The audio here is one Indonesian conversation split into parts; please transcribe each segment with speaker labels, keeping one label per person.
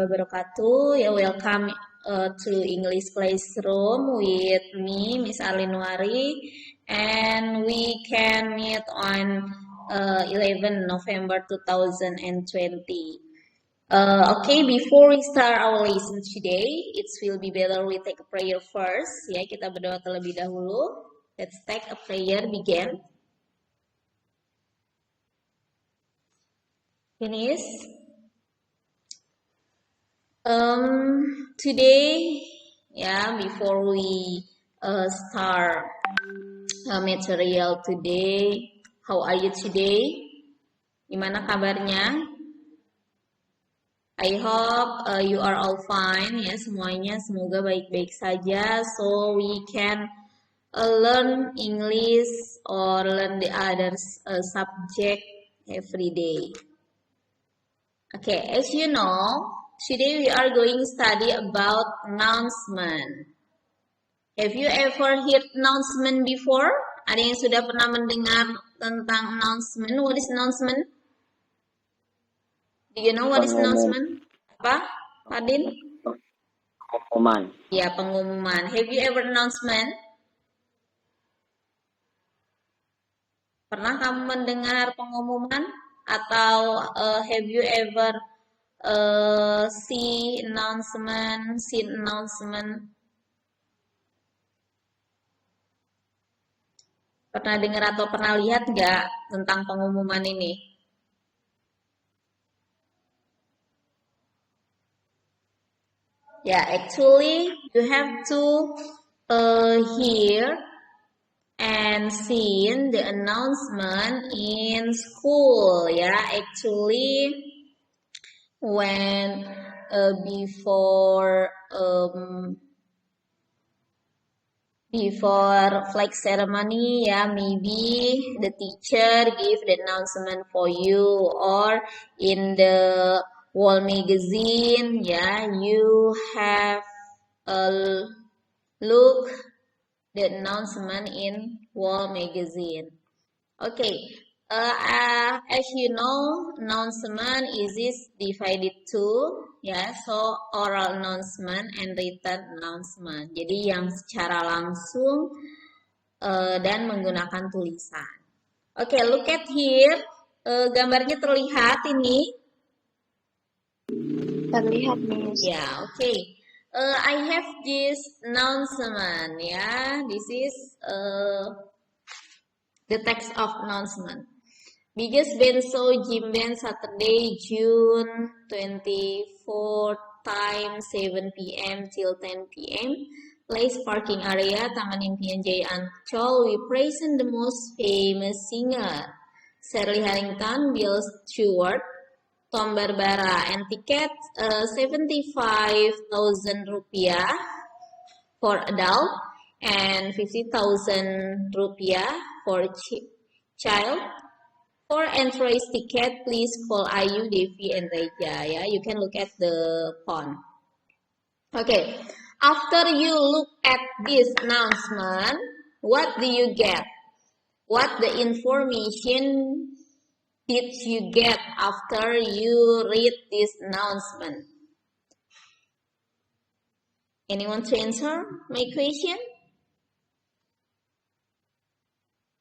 Speaker 1: Wabarakatuh. Ya, welcome to English Classroom with me, Miss Alinwari, and we can meet on 11 November 2020. Okay, before we start our lesson today, it will be better we take a prayer first. Ya, kita berdoa terlebih dahulu. Let's take a prayer. Begin. Finish. Today, before we start material today, how are you today? Gimana kabarnya? I hope you are all fine ya semuanya, semoga baik-baik saja. So we can learn English or learn the other subject every day. Okay, as you know, today we are going to study about announcement. Have you ever heard announcement before? Ada yang sudah pernah mendengar tentang announcement? What is announcement? Do you know what is announcement? Apa, Fadin?
Speaker 2: Pengumuman.
Speaker 1: Ya, pengumuman. Have you ever announcement? Pernah kamu mendengar pengumuman? Atau have you ever see announcement? Pernah dengar atau pernah lihat nggak tentang pengumuman ini? Ya, actually you have to hear and see the announcement in school. Ya, actually when before flag ceremony, maybe the teacher give the announcement for you, or in the wall magazine, you have a look the announcement in wall magazine. Okay, as you know, announcement is divided two, so oral announcement and written announcement. Jadi yang secara langsung dan menggunakan tulisan. Okay, look at here. Gambarnya terlihat ini?
Speaker 3: Terlihat, Miss.
Speaker 1: Ya, okay. I have this announcement, This is the text of announcement. Biggest band show gym band Saturday, June 24, time 7 p.m. till 10 p.m. Place parking area, Taman Impian Jaya Ancol. We present the most famous singer, Shirley Harrington, Bill Stewart, Tom Barbara, and ticket 75,000 rupiah for adult and 50,000 rupiah for child. For entrance ticket, please call Ayu, Devi, and Reja. You can look at the font. Okay, after you look at this announcement, what do you get? What the information did you get after you read this announcement? Anyone to answer my question?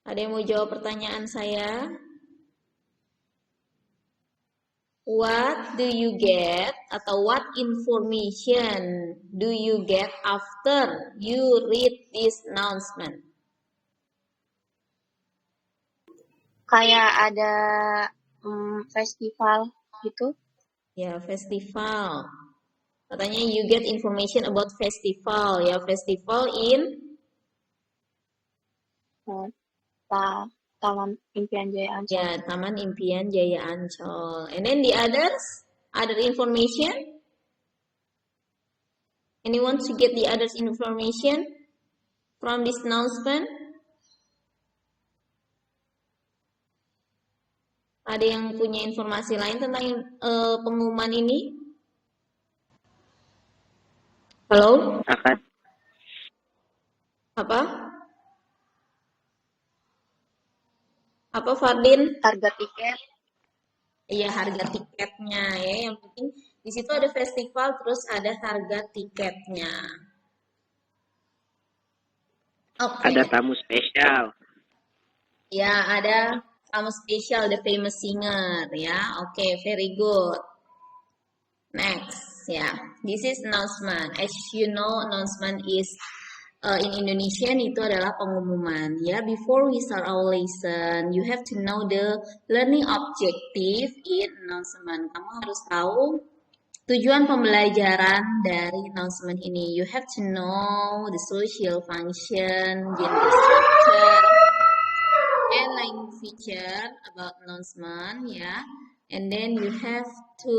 Speaker 1: Ada yang mau jawab pertanyaan saya? What do you get atau what information do you get after you read this announcement?
Speaker 3: Kayak ada festival gitu.
Speaker 1: Ya, festival. Katanya you get information about festival, festival in
Speaker 3: Taman Impian Jaya Ancol.
Speaker 1: Ya, Taman Impian Jaya Ancol. And then the other information? Anyone to get the other information from this announcement? Ada yang punya informasi lain tentang pengumuman ini? Halo? Apa? Apa, Fardin?
Speaker 3: Harga tiket.
Speaker 1: Iya, harga tiketnya, yang penting Di situ ada festival, terus ada harga tiketnya. Oke.
Speaker 2: Ada tamu spesial.
Speaker 1: Ya, ada tamu spesial, the famous singer, ya. Oke, very good. Next, ya. This is announcement. As you know, announcement is in Indonesian itu adalah pengumuman, ya. Before we start our lesson, you have to know the learning objective in announcement. Kamu harus tahu tujuan pembelajaran dari announcement ini. You have to know the social function, gender structure, and language feature about announcement, ya. And then you have to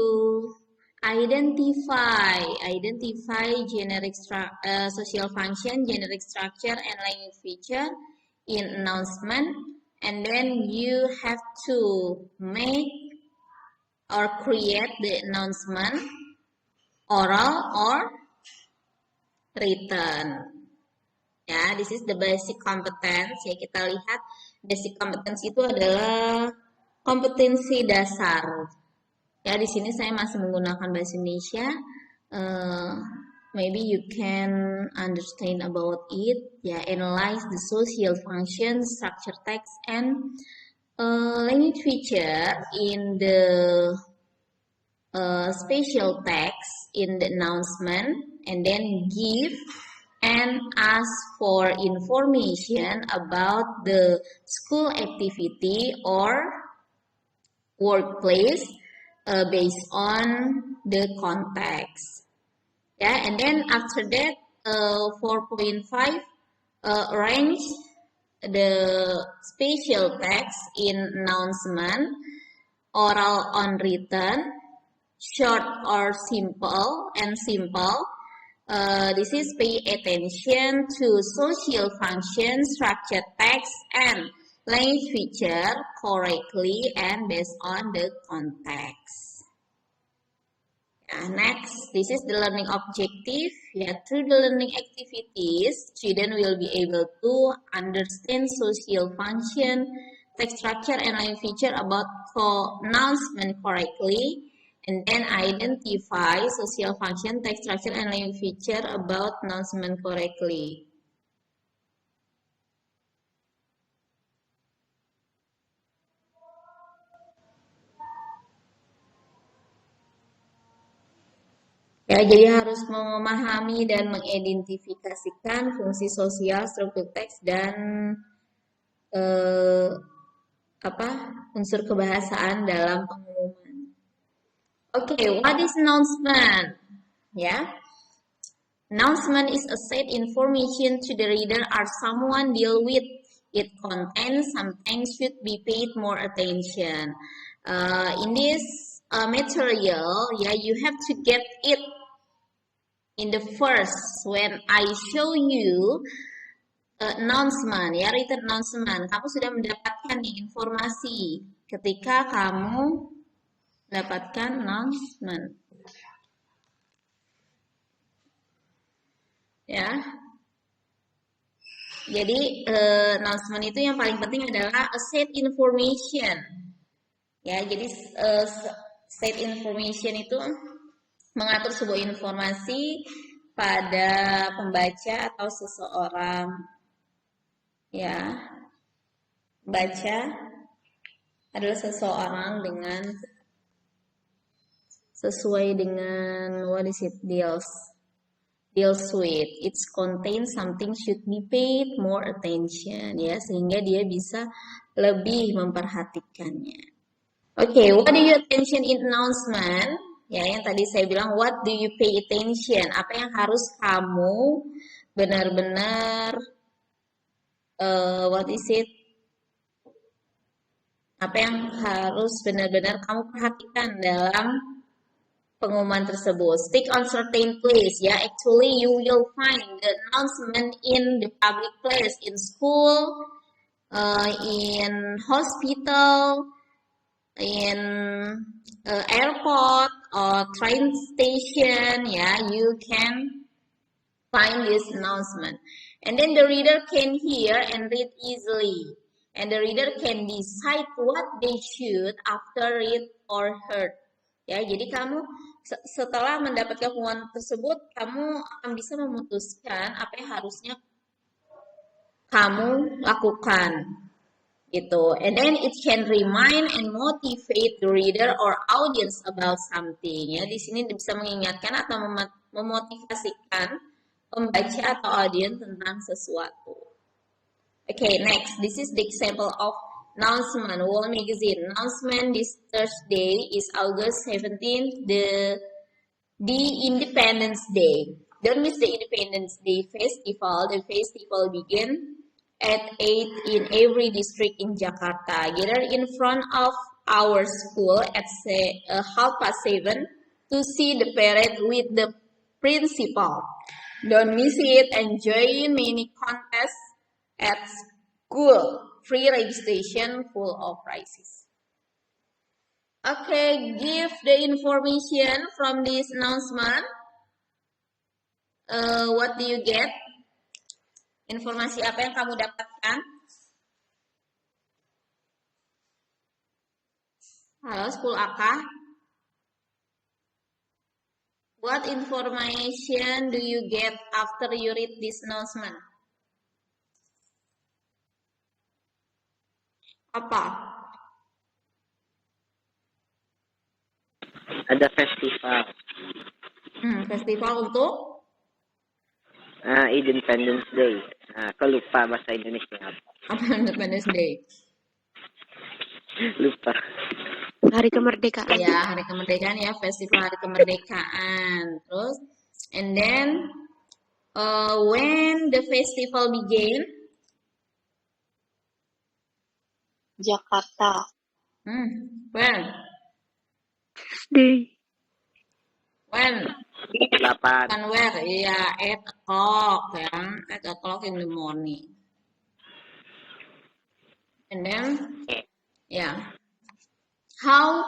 Speaker 1: identify generic social function, generic structure, and language feature in announcement. And then you have to make or create the announcement oral or written. Ya, this is the basic competence. Ya, kita lihat basic competence itu adalah kompetensi dasar. Ya, di sini saya masih menggunakan bahasa Indonesia. Maybe you can understand about it. Ya, analyze the social function, structure, text, and language feature in the special text in the announcement, and then give and ask for information about the school activity or workplace based on the context. Yeah, and then after that, 4.5 arrange the special text in announcement, oral on written, short or simple and simple. This is pay attention to social function, structured text, and language feature correctly and based on the context. Next, this is the learning objective. Through the learning activities, students will be able to understand social function, text structure, and language feature about announcement correctly, and then identify social function, text structure, and language feature about announcement correctly. Ya, jadi harus memahami dan mengidentifikasikan fungsi sosial, struktur teks, dan unsur kebahasaan dalam pengumuman. Okay, what is announcement? Yeah, announcement is a set information to the reader or someone deal with. It contains something should be paid more attention. In this material, you have to get it in the first when I show you announcement, written announcement. Kamu sudah mendapatkan nih informasi ketika kamu mendapatkan announcement. Ya. Jadi announcement itu yang paling penting adalah a set information. Ya, jadi set information itu mengatur sebuah informasi pada pembaca atau seseorang. Ya, baca adalah seseorang dengan sesuai dengan what is it deals with. It contains something should be paid more attention, ya, sehingga dia bisa lebih memperhatikannya. Okay, what do you attention in announcement? Ya, yang tadi saya bilang, what do you pay attention? Apa yang harus kamu benar-benar, what is it? Apa yang harus benar-benar kamu perhatikan dalam pengumuman tersebut? Stick on certain place. Ya, actually you will find the announcement in the public place, in school, in hospital, in airport or train station. Ya, you can find this announcement, and then the reader can hear and read easily, and the reader can decide what they should after read or heard. Ya, jadi kamu setelah mendapatkan pengumuman tersebut, kamu akan bisa memutuskan apa yang harusnya kamu lakukan gitu. And then it can remind and motivate the reader or audience about something. Ya, di sini bisa mengingatkan atau memotivasikan pembaca atau audiens tentang sesuatu. Okay, next. This is the example of announcement, World Magazine. Announcement this Thursday is August 17th, the Independence Day. Don't miss the Independence Day festival. The festival begins at 8 in every district in Jakarta. Gather in front of our school at 7:30 to see the parade with the principal. Don't miss it and join many contests at school. Free registration, full of prizes. Okay, give the information from this announcement. What do you get? Informasi apa yang kamu dapatkan? Halo, 10 AK. What information do you get after you read this announcement? Apa?
Speaker 2: Ada festival.
Speaker 1: Festival untuk?
Speaker 2: Independence Day. Aku lupa bahasa Indonesia apa.
Speaker 1: Apa Independence Day?
Speaker 2: Lupa.
Speaker 3: Hari kemerdekaan.
Speaker 1: Ya, hari kemerdekaan ya, festival hari kemerdekaan. Terus, and then when the festival begin?
Speaker 3: Jakarta.
Speaker 1: When?
Speaker 3: Day.
Speaker 1: When?
Speaker 2: 8.
Speaker 1: Kan where? Iya, 8 o'clock ya. 8 o'clock in the morning. And then, yeah. How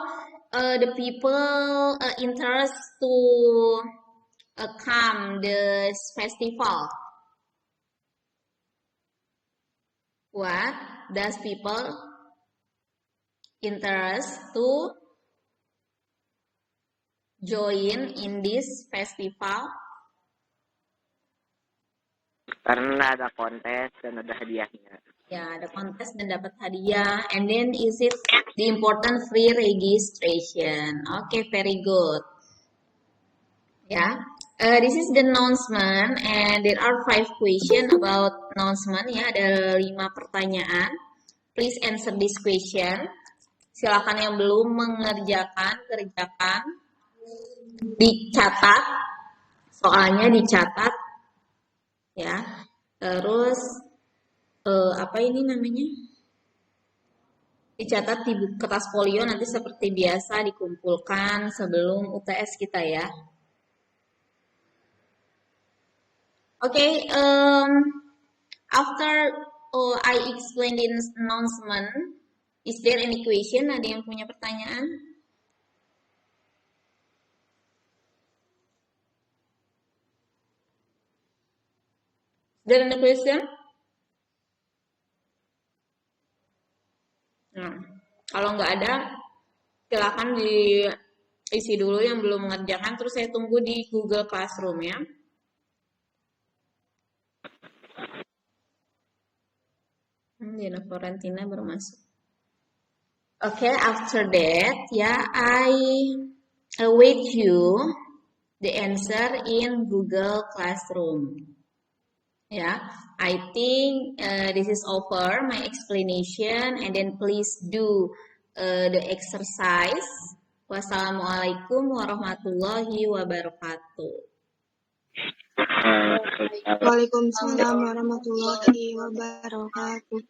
Speaker 1: the people interest to come this festival? What does people interest to join in this festival?
Speaker 2: Karena ada kontes dan ada hadiahnya.
Speaker 1: Ya, ada kontes dan dapat hadiah. And then is it the important free registration? Okay, very good. Ya, this is the announcement and there are 5 questions about announcement. Ya, ada 5 pertanyaan. Please answer this question. Silakan yang belum mengerjakan, kerjakan. Dicatat, soalnya dicatat. Ya, terus apa ini namanya? Dicatat di kertas folio, nanti seperti biasa dikumpulkan sebelum UTS kita ya. Okay, after I explain the announcement, is there any question? Ada yang punya pertanyaan? Is there any question? Nah, kalau nggak ada, silakan diisi dulu yang belum mengerjakan, terus saya tunggu di Google Classroom ya. Diana Florentina baru masuk. Okay, after that, ya, I await you the answer in Google Classroom. Ya, I think this is over my explanation, and then please do the exercise. Wassalamualaikum warahmatullahi wabarakatuh.
Speaker 3: Waalaikumsalam warahmatullahi wabarakatuh.